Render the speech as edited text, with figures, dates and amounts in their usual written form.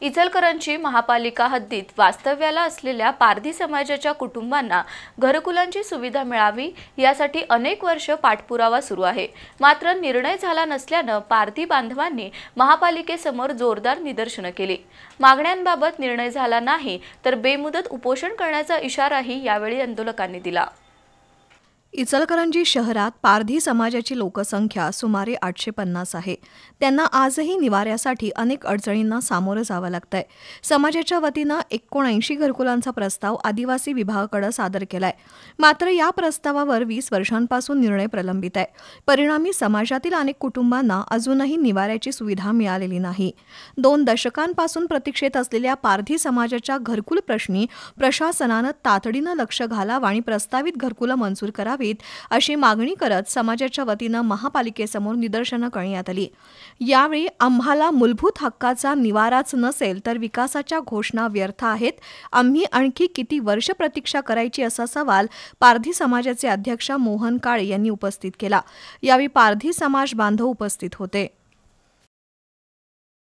इचलकरंजी महापालिका हद्दीत वास्तव्याला असलेल्या पारधी समाजाच्या कुटुंबांना घरकुलांची सुविधा मिळावी यासाठी अनेक वर्ष पाठपुरावा सुरू आहे। मात्र निर्णय झाला नसल्याने पारधी बांधवांनी महापालिकेसमोर जोरदार निदर्शने केली। मागण्यांबाबत निर्णय झाला नाही तर बेमुदत उपोषण करण्याचा इशाराही यावेळी आंदोलकांनी दिला। इचलकरंजी शहरात पारधी समाजाची लोकसंख्या सुमारे 850 आहे। त्यांना आजही निवाऱ्यासाठी अनेक अडचणींना सामोरं जावं लागतंय। समाजाच्या वतीनं 79 घरकुलांचा प्रस्ताव आदिवासी विभागाकडे सादर केलाय। मात्र या प्रस्तावावर 20 वर्षांपासून निर्णय प्रलंबित आहे। परिणामी समाजातील अनेक कुटुंबांना अजूनही निवाऱ्याची सुविधा मिळालेली नाही। 2 दशकांपासून प्रतीक्षेत असलेल्या पारधी समाजाच्या घरकुल प्रश्नी प्रशासनानं तातडीनं लक्ष घालावं आणि प्रस्तावित घरकुलं मंजूर करावी अशी मागणी करत समाजाच्या वतीनं महापालिकेसमोर निदर्शनं करण्यात आली। यावेळी आम्हाला मूलभूत हक्काचा निवाराच नसेल तर विकासाच्या घोषणा व्यर्थ आहेत। आम्ही आणखी किती वर्ष प्रतीक्षा करायची असा सवाल पारधी समाजाचे अध्यक्ष मोहन काळे यांनी उपस्थित केला। यावेळी पारधी समाज बांधव उपस्थित होते।